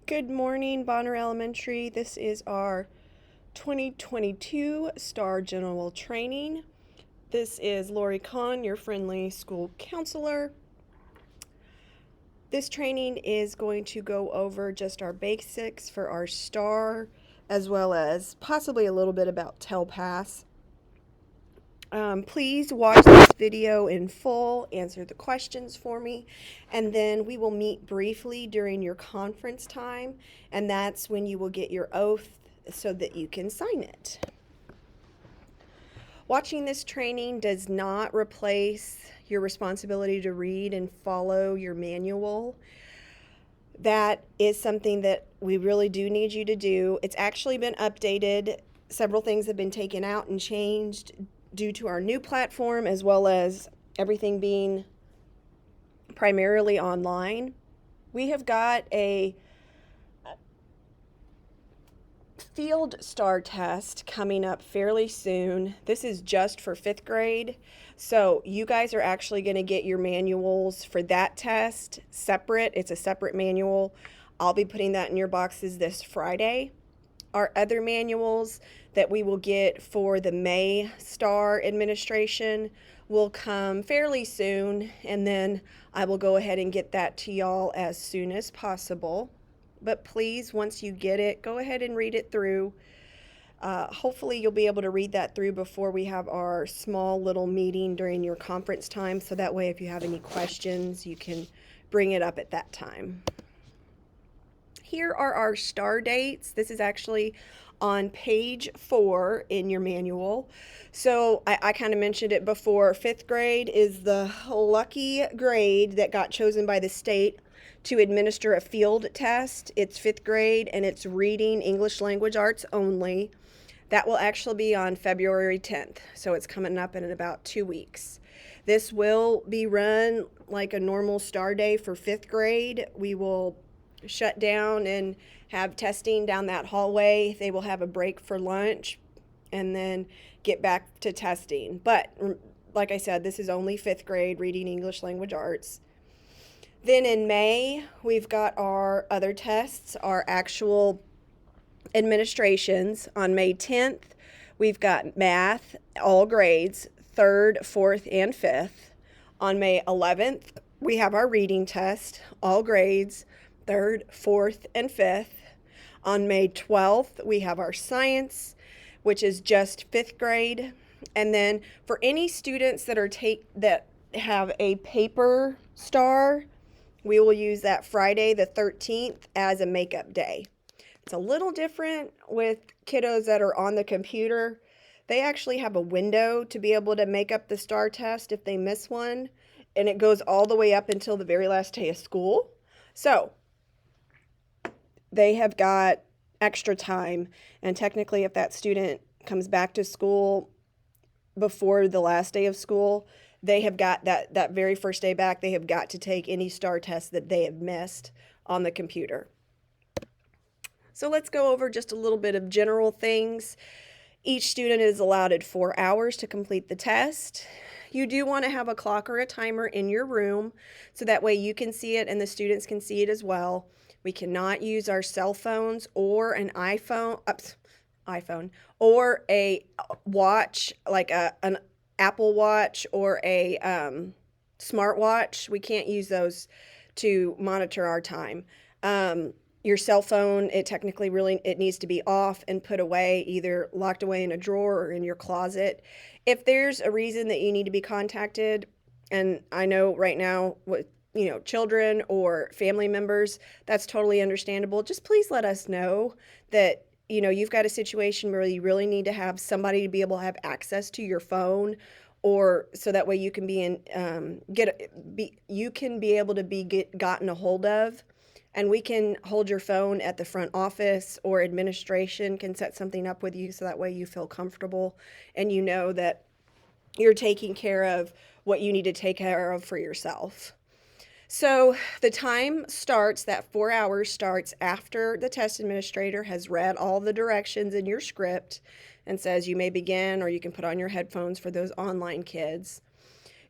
Good morning, Bonner Elementary. This is our 2022 STAAR General Training. This is Lori Kahn, your friendly school counselor. This training is going to go over just our basics for our STAAR, as well as possibly a little bit about TELPAS. Please watch this video in full, answer the questions for me, and then we will meet briefly during your conference time, and that's when you will get your oath so that you can sign it. Watching this training does not replace your responsibility to read and follow your manual. That is something that we really do need you to do. It's actually been updated. Several things have been taken out and changed due to our new platform, as well as everything being primarily online. We have got a field STAAR test coming up fairly soon. This is just for 5th grade. So you guys are actually going to get your manuals for that test separate. It's a separate manual. I'll be putting that in your boxes this Friday. Our other manuals that we will get for the May STAAR administration will come fairly soon, and then I will go ahead and get that to y'all as soon as possible. But please, once you get it, go ahead and read it through. Hopefully you'll be able to read that through before we have our small little meeting during your conference time, so that way if you have any questions, you can bring it up at that time. Here are our STAAR dates. This is actually on page 4 in your manual. So I kind of mentioned it before. 5th grade is the lucky grade that got chosen by the state to administer a field test. It's 5th grade and it's reading English language arts only. That will actually be on February 10th. So it's coming up in about 2 weeks. This will be run like a normal STAAR day for 5th grade. We will shut down and have testing down that hallway. They will have a break for lunch and then get back to testing. But like I said, this is only 5th grade reading English language arts. Then in May, we've got our other tests, our actual administrations. On May 10th, we've got math, all grades, 3rd, 4th, and 5th. On May 11th, we have our reading test, all grades, 3rd, 4th, and 5th. On May 12th, we have our science, which is just 5th grade. And then for any students that have a paper STAAR, we will use that Friday the 13th as a makeup day. It's a little different with kiddos that are on the computer. They actually have a window to be able to make up the STAAR test if they miss one, and it goes all the way up until the very last day of school. So they have got extra time, and technically if that student comes back to school before the last day of school, they have got that very first day back, they have got to take any STAAR test that they have missed on the computer. So let's go over just a little bit of general things. Each student is allotted 4 hours to complete the test. You do want to have a clock or a timer in your room so that way you can see it and the students can see it as well. We cannot use our cell phones or an iPhone or a watch, like an Apple Watch or a smartwatch. We can't use those to monitor our time. Your cell phone, it needs to be off and put away, either locked away in a drawer or in your closet. If there's a reason that you need to be contacted, and I know right now with children or family members, that's totally understandable. Just please let us know that you've got a situation where you really need to have somebody to be able to have access to your phone, or so that way you can be able to be gotten a hold of, and we can hold your phone at the front office, or administration can set something up with you so that way you feel comfortable and you know that you're taking care of what you need to take care of for yourself. So the time starts, that 4 hours starts after the test administrator has read all the directions in your script and says you may begin, or you can put on your headphones for those online kids.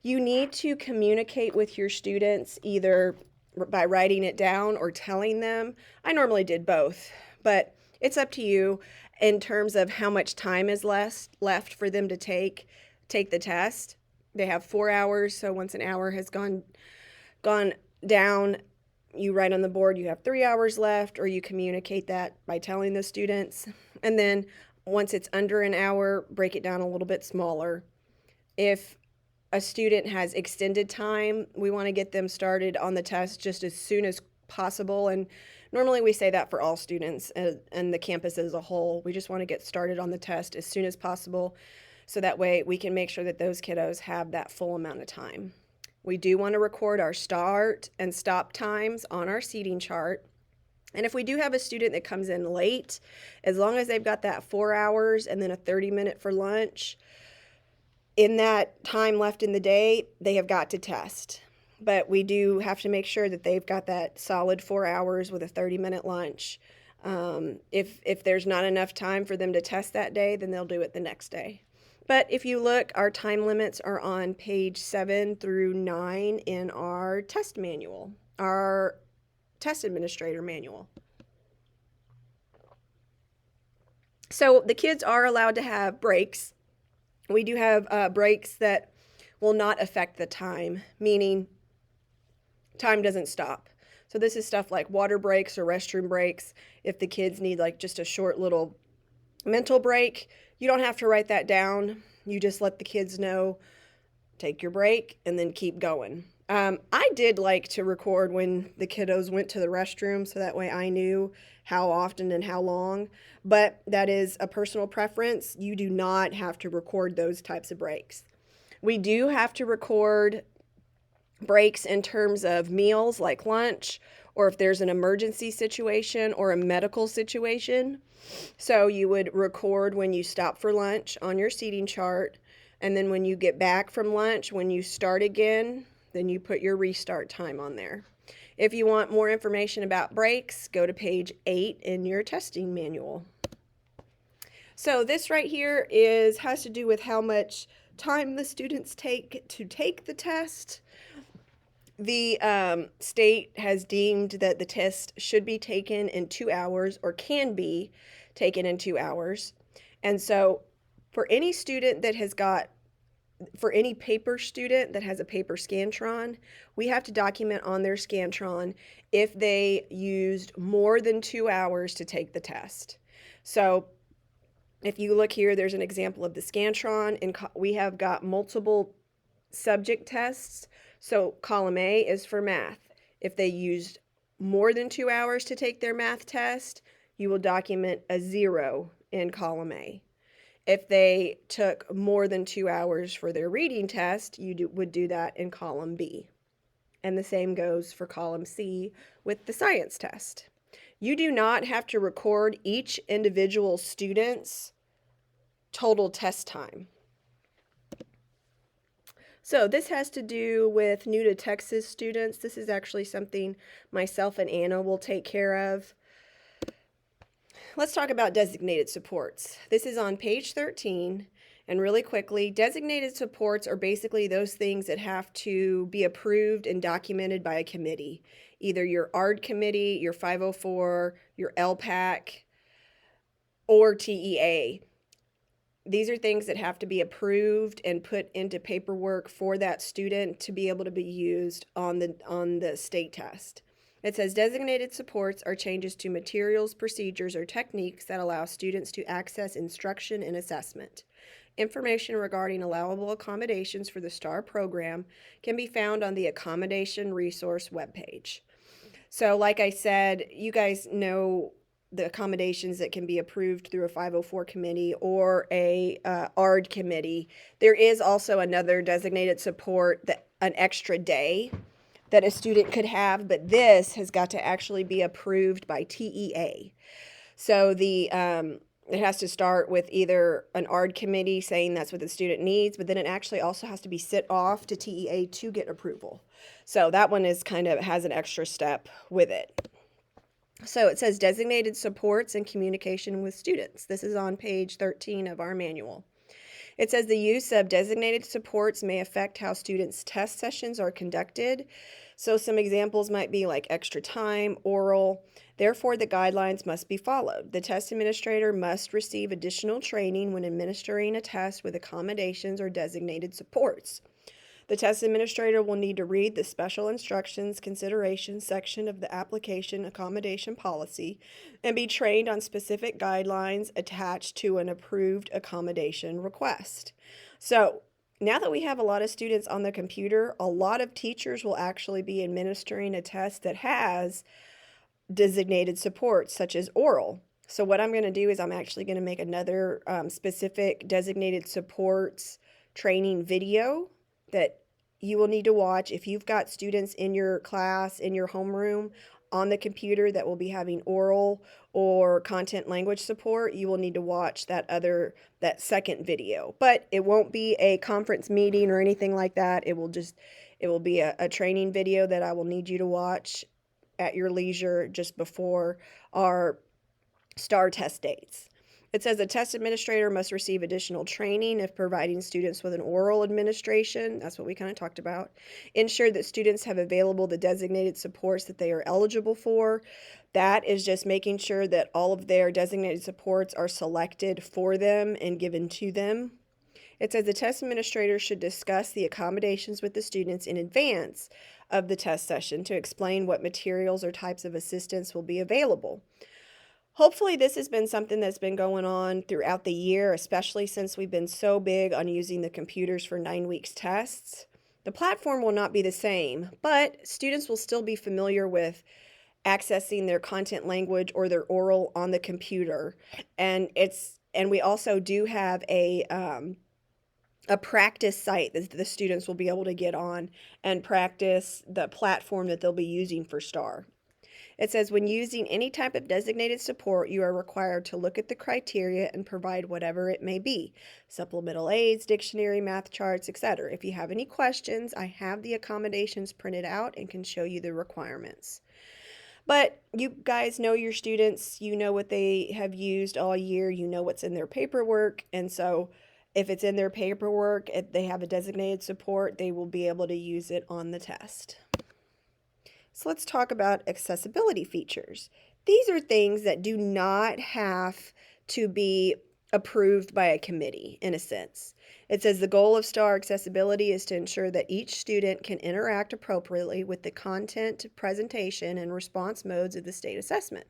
You need to communicate with your students either by writing it down or telling them. I normally did both, but it's up to you in terms of how much time is left for them to take the test. They have 4 hours, so once an hour has gone down, you write on the board you have 3 hours left, or you communicate that by telling the students. And then once it's under an hour, break it down a little bit smaller. If a student has extended time, we want to get them started on the test just as soon as possible. And normally we say that for all students and the campus as a whole. We just want to get started on the test as soon as possible, so that way we can make sure that those kiddos have that full amount of time. We do want to record our start and stop times on our seating chart. And if we do have a student that comes in late, as long as they've got that 4 hours and then a 30-minute for lunch, in that time left in the day, they have got to test. But we do have to make sure that they've got that solid 4 hours with a 30-minute lunch. If there's not enough time for them to test that day, then they'll do it the next day. But if you look, our time limits are on page 7 through 9 in our test manual, our test administrator manual. So the kids are allowed to have breaks. We do have breaks that will not affect the time, meaning time doesn't stop. So this is stuff like water breaks or restroom breaks. If the kids need like just a short little mental break, you don't have to write that down. You just let the kids know, take your break, and then keep going. I did like to record when the kiddos went to the restroom, so that way I knew how often and how long. But that is a personal preference. You do not have to record those types of breaks. We do have to record breaks in terms of meals like lunch, or if there's an emergency situation or a medical situation. So you would record when you stop for lunch on your seating chart, and then when you get back from lunch, when you start again, then you put your restart time on there. If you want more information about breaks, go to page 8 in your testing manual. So this right here has to do with how much time the students take to take the test. The state has deemed that the test should be taken in 2 hours, or can be taken in 2 hours. And so for any student that has got, for any paper student that has a paper Scantron, we have to document on their Scantron if they used more than 2 hours to take the test. So if you look here, there's an example of the Scantron, and we have got multiple subject tests. So column A is for math. If they used more than 2 hours to take their math test, you will document a 0 in column A. If they took more than 2 hours for their reading test, you would do that in column B. And the same goes for column C with the science test. You do not have to record each individual student's total test time. So this has to do with new to Texas students. This is actually something myself and Anna will take care of. Let's talk about designated supports. This is on page 13, and really quickly, designated supports are basically those things that have to be approved and documented by a committee, either your ARD committee, your 504, your LPAC, or TEA. These are things that have to be approved and put into paperwork for that student to be able to be used on the state test. It says designated supports are changes to materials, procedures, or techniques that allow students to access instruction and assessment. Information regarding allowable accommodations for the STAAR program can be found on the Accommodation Resource webpage. So like I said, you guys know the accommodations that can be approved through a 504 committee or a ARD committee. There is also another designated support, that an extra day that a student could have, but this has got to actually be approved by TEA. So it has to start with either an ARD committee saying that's what the student needs, but then it actually also has to be sent off to TEA to get approval. So that one is has an extra step with it. So it says designated supports and communication with students. This is on page 13 of our manual. It says the use of designated supports may affect how students' test sessions are conducted. So some examples might be like extra time, oral. Therefore, the guidelines must be followed. The test administrator must receive additional training when administering a test with accommodations or designated supports. The test administrator will need to read the special instructions considerations section of the application accommodation policy and be trained on specific guidelines attached to an approved accommodation request. So, now that we have a lot of students on the computer, a lot of teachers will actually be administering a test that has designated supports, such as oral. So what I'm going to do is I'm actually going to make another specific designated supports training video that you will need to watch if you've got students in your class, in your homeroom, on the computer that will be having oral or content language support. You will need to watch that second video, but it won't be a conference meeting or anything like that. It will be a training video that I will need you to watch at your leisure just before our STAAR test dates. It says a test administrator must receive additional training if providing students with an oral administration. That's what we kind of talked about. Ensure that students have available the designated supports that they are eligible for. That is just making sure that all of their designated supports are selected for them and given to them. It says the test administrator should discuss the accommodations with the students in advance of the test session to explain what materials or types of assistance will be available. Hopefully this has been something that's been going on throughout the year, especially since we've been so big on using the computers for 9 weeks tests. The platform will not be the same, but students will still be familiar with accessing their content language or their oral on the computer. And we also do have a practice site that the students will be able to get on and practice the platform that they'll be using for STAAR. It says when using any type of designated support, you are required to look at the criteria and provide whatever it may be. Supplemental aids, dictionary, math charts, etc. If you have any questions, I have the accommodations printed out and can show you the requirements. But you guys know your students, you know what they have used all year, you know what's in their paperwork, and so if it's in their paperwork, if they have a designated support, they will be able to use it on the test. So let's talk about accessibility features. These are things that do not have to be approved by a committee, in a sense. It says the goal of STAAR accessibility is to ensure that each student can interact appropriately with the content, presentation, and response modes of the state assessment.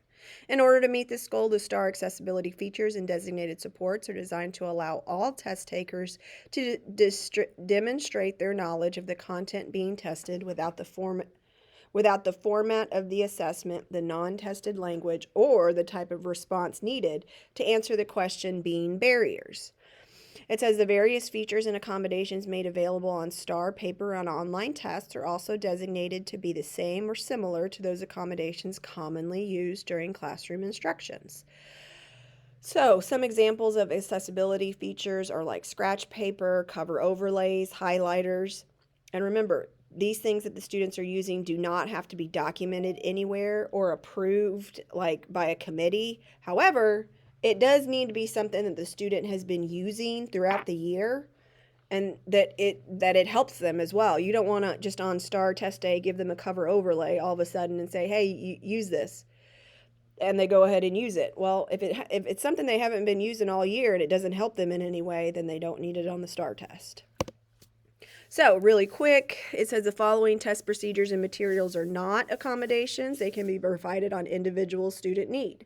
In order to meet this goal, the STAAR accessibility features and designated supports are designed to allow all test takers to demonstrate their knowledge of the content being tested without the format of the assessment, the non-tested language, or the type of response needed to answer the question being barriers. It says the various features and accommodations made available on STAAR paper and online tests are also designated to be the same or similar to those accommodations commonly used during classroom instructions. So, some examples of accessibility features are like scratch paper, cover overlays, highlighters, and remember, these things that the students are using do not have to be documented anywhere or approved like by a committee. However, it does need to be something that the student has been using throughout the year and that it helps them as well. You don't want to just on STAAR test day give them a cover overlay all of a sudden and say, "Hey, use this." And they go ahead and use it. Well, if it's something they haven't been using all year and it doesn't help them in any way, then they don't need it on the STAAR test. So really quick, it says the following test procedures and materials are not accommodations. They can be provided on individual student need.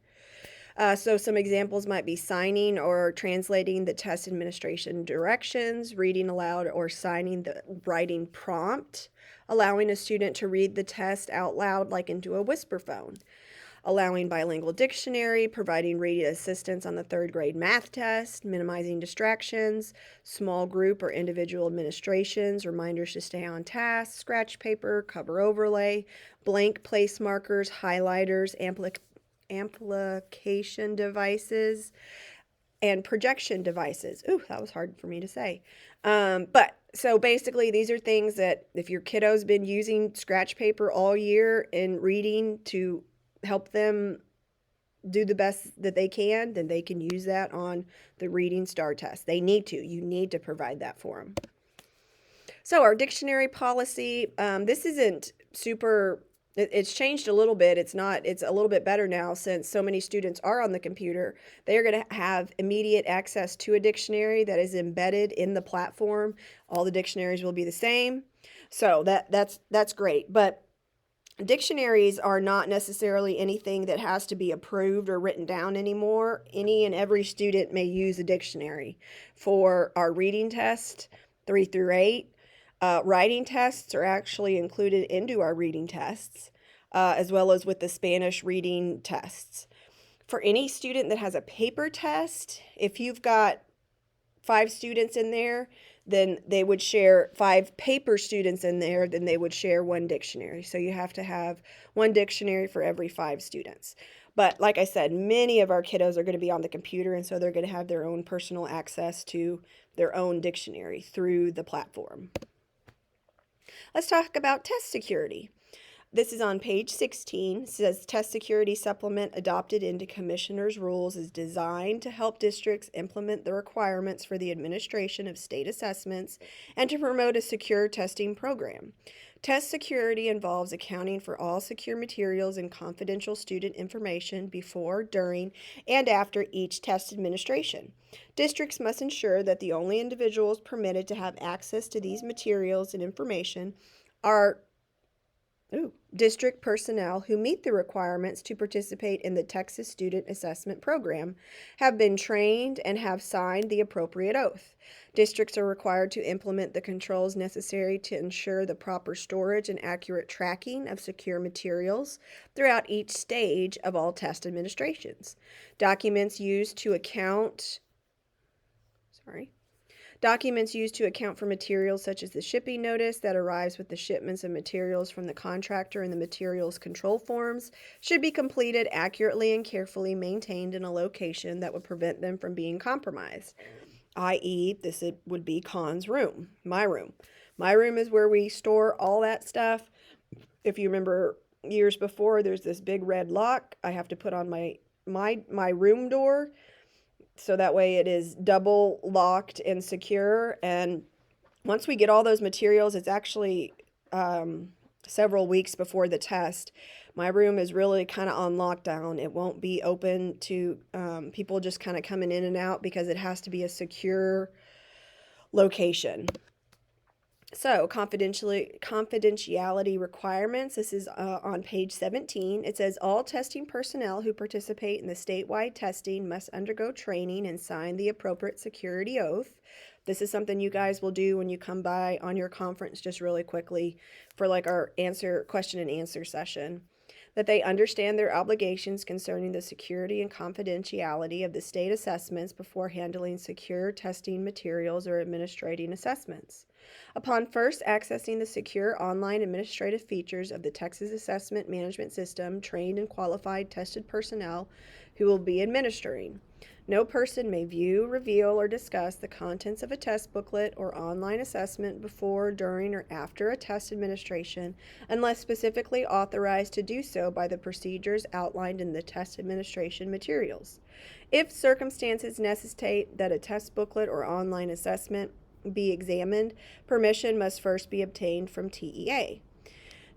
So some examples might be signing or translating the test administration directions, reading aloud or signing the writing prompt, allowing a student to read the test out loud like into a whisper phone, allowing bilingual dictionary, providing reading assistance on the 3rd grade math test, minimizing distractions, small group or individual administrations, reminders to stay on task, scratch paper, cover overlay, blank place markers, highlighters, amplification devices, and projection devices. Ooh, that was hard for me to say. But so basically, these are things that if your kiddo's been using scratch paper all year in reading to help them do the best that they can, then they can use that on the reading STAAR test. They need to. You need to provide that for them. So our dictionary policy, this isn't super, it's changed a little bit. It's a little bit better now since so many students are on the computer. They are going to have immediate access to a dictionary that is embedded in the platform. All the dictionaries will be the same. So that's great. But dictionaries are not necessarily anything that has to be approved or written down anymore. Any and every student may use a dictionary for our reading test, 3 through 8. Writing tests are actually included into our reading tests, as well as with the Spanish reading tests. For any student that has a paper test, if you've got 5 students in there, then they would share 5 paper students in there, then they would share 1 dictionary. So you have to have 1 dictionary for every 5 students. But like I said, many of our kiddos are going to be on the computer, and so they're going to have their own personal access to their own dictionary through the platform. Let's talk about test security. This is on page 16. It says test security supplement adopted into commissioner's rules is designed to help districts implement the requirements for the administration of state assessments and to promote a secure testing program. Test security involves accounting for all secure materials and confidential student information before, during, and after each test administration. Districts must ensure that the only individuals permitted to have access to these materials and information are district personnel who meet the requirements to participate in the Texas Student Assessment Program, have been trained, and have signed the appropriate oath. Districts are required to implement the controls necessary to ensure the proper storage and accurate tracking of secure materials throughout each stage of all test administrations. Documents used to account for materials such as the shipping notice that arrives with the shipments of materials from the contractor and the materials control forms should be completed accurately and carefully maintained in a location that would prevent them from being compromised, i.e., this would be Con's room, my room. My room is where we store all that stuff. If you remember years before, there's this big red lock I have to put on my room door, so that way it is double locked and secure. And once we get all those materials, it's actually several weeks before the test. My room is really kind of on lockdown. It won't be open to people just kind of coming in and out because it has to be a secure location. So, confidentiality requirements. This is on page 17. It says all testing personnel who participate in the statewide testing must undergo training and sign the appropriate security oath. This is something you guys will do when you come by on your conference just really quickly for like our question and answer session. That they understand their obligations concerning the security and confidentiality of the state assessments before handling secure testing materials or administrating assessments. Upon first accessing the secure online administrative features of the Texas Assessment Management System, trained and qualified tested personnel who will be administering. No person may view, reveal, or discuss the contents of a test booklet or online assessment before, during, or after a test administration unless specifically authorized to do so by the procedures outlined in the test administration materials. If circumstances necessitate that a test booklet or online assessment be examined, permission must first be obtained from TEA.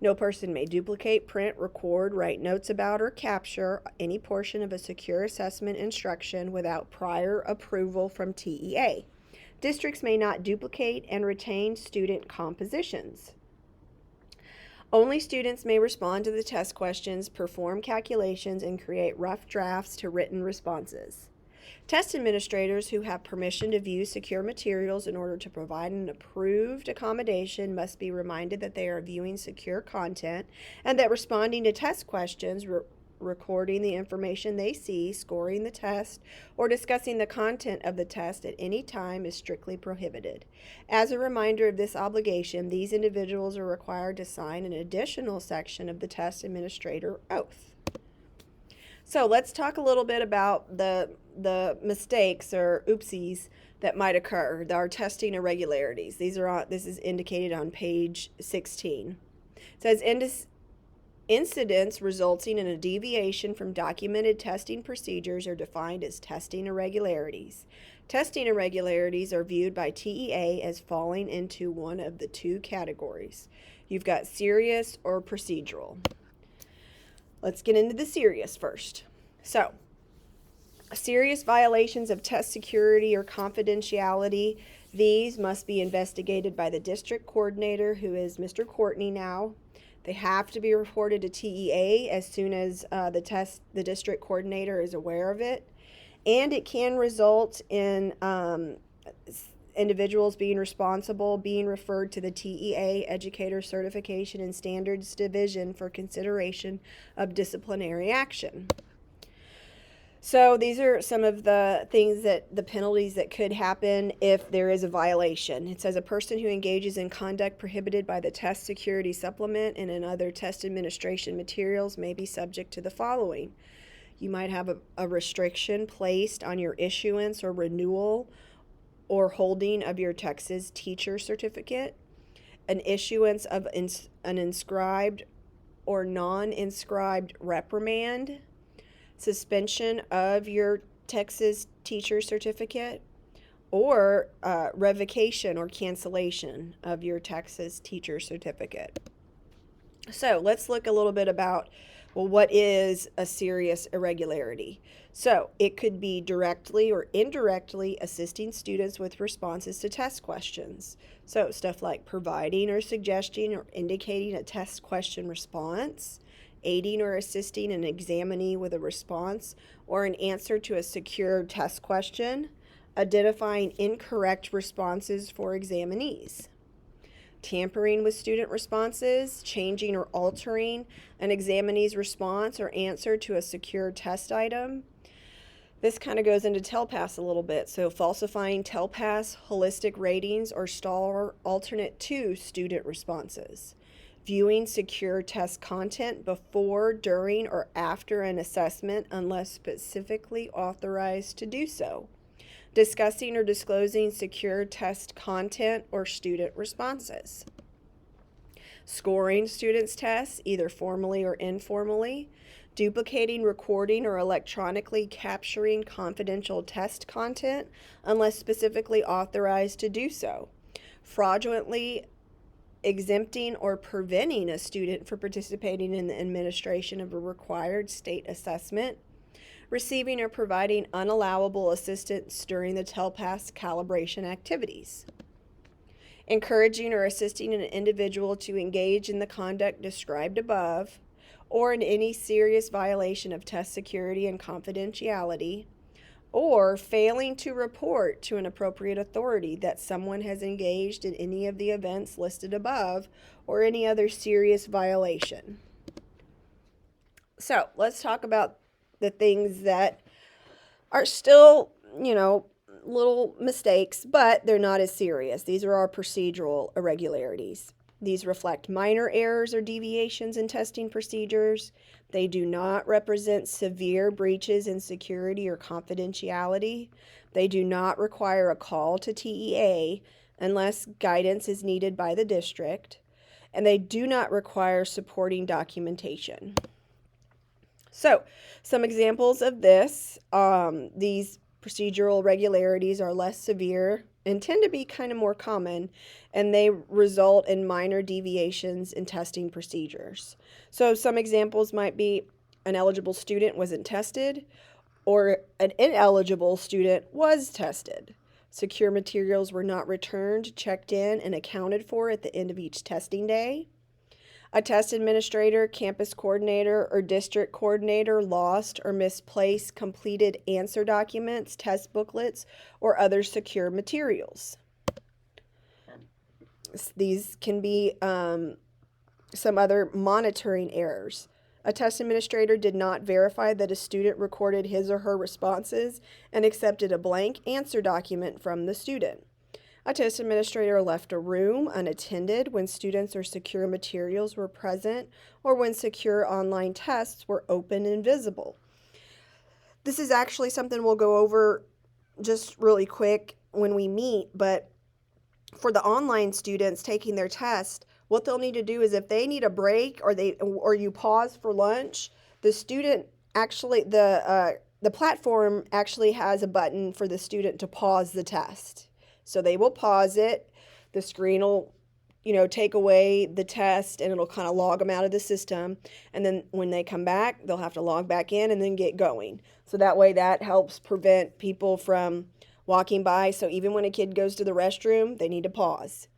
No person may duplicate, print, record, write notes about, or capture any portion of a secure assessment instruction without prior approval from TEA. Districts may not duplicate and retain student compositions. Only students may respond to the test questions, perform calculations, and create rough drafts to written responses. Test administrators who have permission to view secure materials in order to provide an approved accommodation must be reminded that they are viewing secure content and that responding to test questions, recording the information they see, scoring the test, or discussing the content of the test at any time is strictly prohibited. As a reminder of this obligation, these individuals are required to sign an additional section of the test administrator oath. So let's talk a little bit about the mistakes or oopsies that might occur, our testing irregularities. This is indicated on page 16. It says incidents resulting in a deviation from documented testing procedures are defined as testing irregularities. Testing irregularities are viewed by TEA as falling into one of the 2 categories. You've got serious or procedural. Let's get into the serious first. So, serious violations of test security or confidentiality, these must be investigated by the district coordinator, who is Mr. Courtney now. They have to be reported to TEA as soon as the district coordinator is aware of it. And it can result in individuals being responsible being referred to the TEA Educator Certification and Standards Division for consideration of disciplinary action. So these are some of the things the penalties that could happen if there is a violation. It says a person who engages in conduct prohibited by the test security supplement and in other test administration materials may be subject to the following. You might have a restriction placed on your issuance or renewal or holding of your Texas teacher certificate, an issuance of an inscribed or non-inscribed reprimand, suspension of your Texas teacher certificate, or revocation or cancellation of your Texas teacher certificate. So let's look a little bit about, well, what is a serious irregularity? So it could be directly or indirectly assisting students with responses to test questions. So stuff like providing or suggesting or indicating a test question response, aiding or assisting an examinee with a response or an answer to a secure test question, identifying incorrect responses for examinees, tampering with student responses, changing or altering an examinee's response or answer to a secure test item. This kind of goes into TELPAS a little bit. So falsifying TELPAS holistic ratings or STAAR alternate to student responses. Viewing secure test content before, during, or after an assessment unless specifically authorized to do so. Discussing or disclosing secure test content or student responses. Scoring students' tests, either formally or informally. Duplicating, recording, or electronically capturing confidential test content unless specifically authorized to do so. Fraudulently exempting or preventing a student from participating in the administration of a required state assessment. Receiving or providing unallowable assistance during the TELPAS calibration activities. Encouraging or assisting an individual to engage in the conduct described above, or in any serious violation of test security and confidentiality, or failing to report to an appropriate authority that someone has engaged in any of the events listed above, or any other serious violation. So let's talk about the things that are still, little mistakes, but they're not as serious. These are our procedural irregularities. These reflect minor errors or deviations in testing procedures. They do not represent severe breaches in security or confidentiality. They do not require a call to TEA unless guidance is needed by the district. And they do not require supporting documentation. So, some examples of this, these procedural irregularities are less severe and tend to be kind of more common, and they result in minor deviations in testing procedures. So some examples might be an eligible student wasn't tested, or an ineligible student was tested. Secure materials were not returned, checked in, and accounted for at the end of each testing day. A test administrator, campus coordinator, or district coordinator lost or misplaced completed answer documents, test booklets, or other secure materials. These can be some other monitoring errors. A test administrator did not verify that a student recorded his or her responses and accepted a blank answer document from the student. A test administrator left a room unattended when students or secure materials were present or when secure online tests were open and visible. This is actually something we'll go over just really quick when we meet, but for the online students taking their test, what they'll need to do is if they need a break or you pause for lunch, the student actually, the platform actually has a button for the student to pause the test. So they will pause it, the screen will take away the test and it'll kind of log them out of the system. And then when they come back, they'll have to log back in and then get going. So that way that helps prevent people from walking by. So even when a kid goes to the restroom, they need to pause.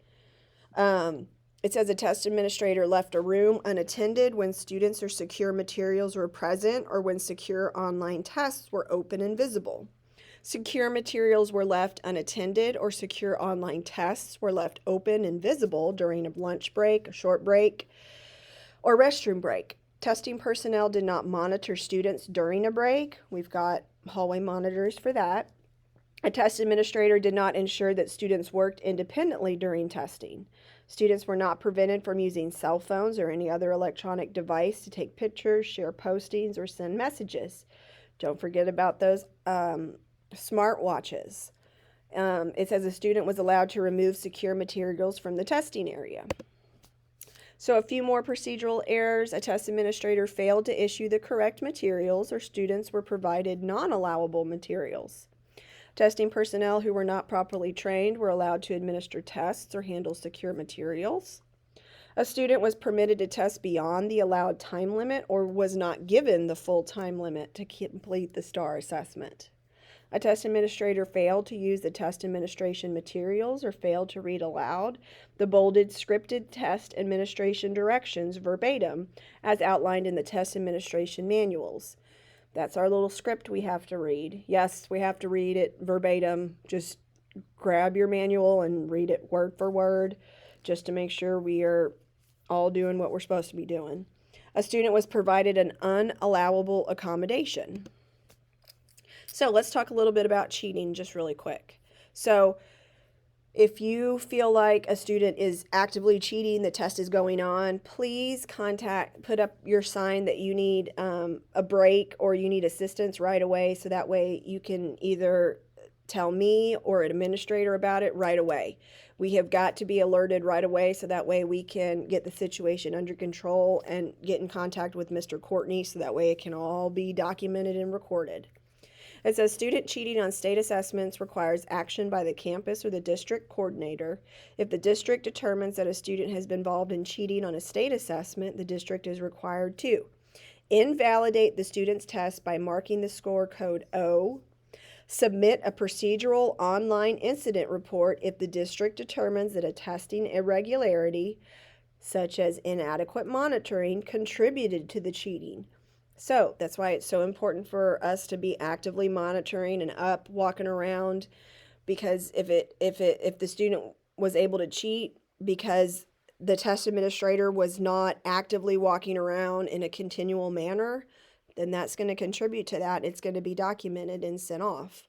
It says a test administrator left a room unattended when students or secure materials were present or when secure online tests were open and visible. Secure materials were left unattended or secure online tests were left open and visible during a lunch break, a short break, or restroom break. Testing personnel did not monitor students during a break. We've got hallway monitors for that. A test administrator did not ensure that students worked independently during testing. Students were not prevented from using cell phones or any other electronic device to take pictures, share postings, or send messages. Don't forget about those smartwatches. It says a student was allowed to remove secure materials from the testing area. So a few more procedural errors. A test administrator failed to issue the correct materials or students were provided non-allowable materials. Testing personnel who were not properly trained were allowed to administer tests or handle secure materials. A student was permitted to test beyond the allowed time limit or was not given the full time limit to complete the STAAR assessment. A test administrator failed to use the test administration materials or failed to read aloud the bolded scripted test administration directions verbatim as outlined in the test administration manuals. That's our little script we have to read. Yes, we have to read it verbatim. Just grab your manual and read it word for word just to make sure we are all doing what we're supposed to be doing. A student was provided an unallowable accommodation. So let's talk a little bit about cheating just really quick. So if you feel like a student is actively cheating, the test is going on, please put up your sign that you need a break or you need assistance right away. So that way you can either tell me or an administrator about it right away. We have got to be alerted right away so that way we can get the situation under control and get in contact with Mr. Courtney so that way it can all be documented and recorded. It says student cheating on state assessments requires action by the campus or the district coordinator. If the district determines that a student has been involved in cheating on a state assessment, the district is required to invalidate the student's test by marking the score code O, submit a procedural online incident report if the district determines that a testing irregularity, such as inadequate monitoring, contributed to the cheating. So that's why it's so important for us to be actively monitoring and up walking around, because if the student was able to cheat because the test administrator was not actively walking around in a continual manner, then that's going to contribute to that. It's going to be documented and sent off.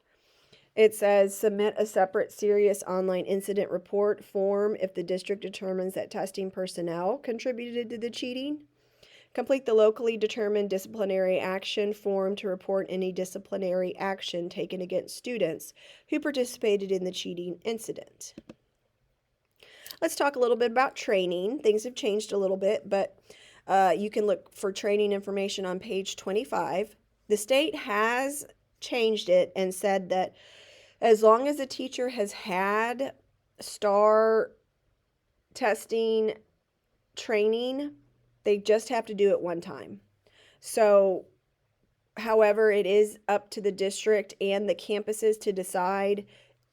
It says submit a separate serious online incident report form if the district determines that testing personnel contributed to the cheating. Complete the locally determined disciplinary action form to report any disciplinary action taken against students who participated in the cheating incident. Let's talk a little bit about training. Things have changed a little bit, but you can look for training information on page 25. The state has changed it and said that as long as a teacher has had STAAR testing training, they just have to do it one time. So, however, it is up to the district and the campuses to decide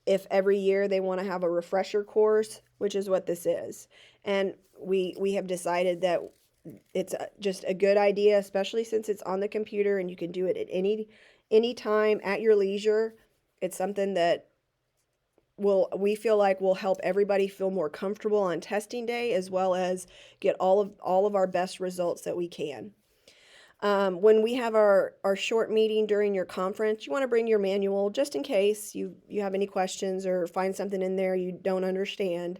if every year they want to have a refresher course, which is what this is. And we have decided that it's just a good idea, especially since it's on the computer and you can do it at any time at your leisure. It's something that we feel like will help everybody feel more comfortable on testing day, as well as get all of our best results that we can. When we have our short meeting during your conference, you want to bring your manual just in case you have any questions or find something in there you don't understand.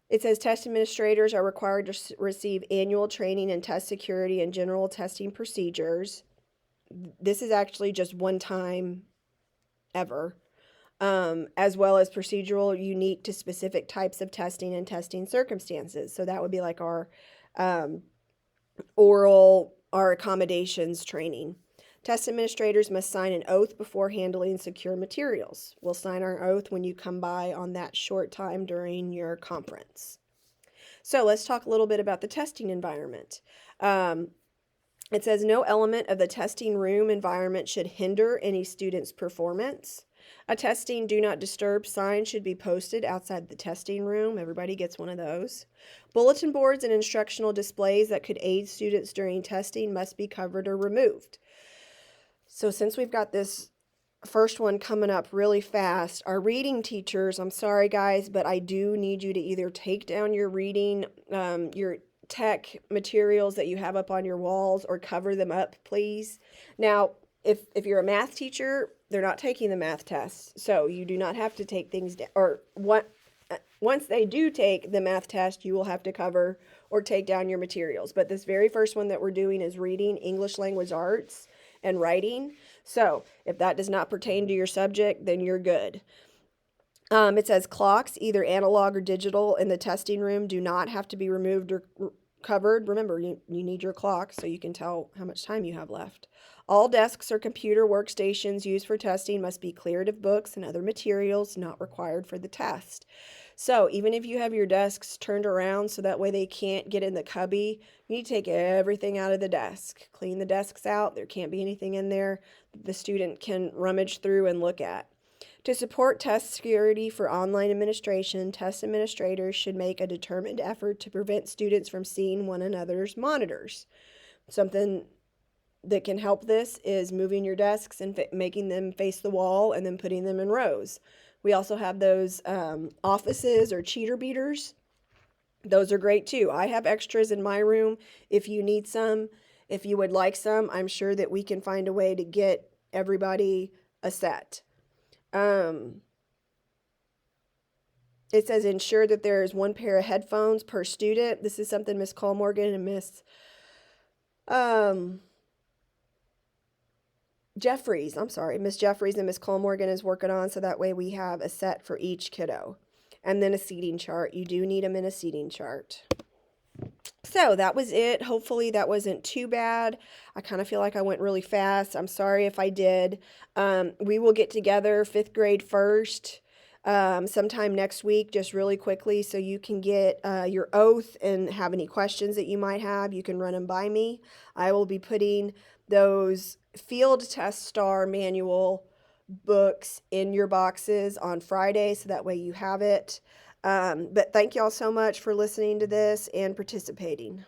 It says test administrators are required to receive annual training in test security and general testing procedures. This is actually just one time ever. As well as procedural unique to specific types of testing and testing circumstances. So that would be like our our accommodations training. Test administrators must sign an oath before handling secure materials. We'll sign our oath when you come by on that short time during your conference. So let's talk a little bit about the testing environment. Um, it says no element of the testing room environment should hinder any student's performance. A testing do not disturb sign should be posted outside the testing room. Everybody gets one of those. Bulletin boards and instructional displays that could aid students during testing must be covered or removed. So since we've got this first one coming up really fast, our reading teachers, I'm sorry guys, but I do need you to either take down your reading, your tech materials that you have up on your walls, or cover them up, please. Now, if you're a math teacher, they're not taking the math test, so you do not have to take things down. Or what? Once they do take the math test, you will have to cover or take down your materials. But this very first one that we're doing is reading, English language arts, and writing. So if that does not pertain to your subject, then you're good. It says clocks, either analog or digital, in the testing room do not have to be removed or covered. Remember, you need your clock so you can tell how much time you have left. All desks or computer workstations used for testing must be cleared of books and other materials not required for the test. So even if you have your desks turned around so that way they can't get in the cubby, you need to take everything out of the desk. Clean the desks out. There can't be anything in there the student can rummage through and look at. To support test security for online administration, test administrators should make a determined effort to prevent students from seeing one another's monitors. Something that can help this is moving your desks and making them face the wall and then putting them in rows. We also have those offices or cheater beaters. Those are great too. I have extras in my room. If you need some, if you would like some, I'm sure that we can find a way to get everybody a set. It says ensure that there is one pair of headphones per student. This is something Miss Colmorgan and Miss Jeffries, Miss Jeffries and Miss Colmorgan is working on, so that way we have a set for each kiddo. And then a seating chart. You do need them in a seating chart. So that was it. Hopefully that wasn't too bad. I kind of feel like I went really fast. I'm sorry if I did. We will get together 5th grade first sometime next week, just really quickly, so you can get your oath and have any questions that you might have. You can run them by me. I will be putting those field test STAAR manual books in your boxes on Friday, so that way you have it. But thank y'all so much for listening to this and participating.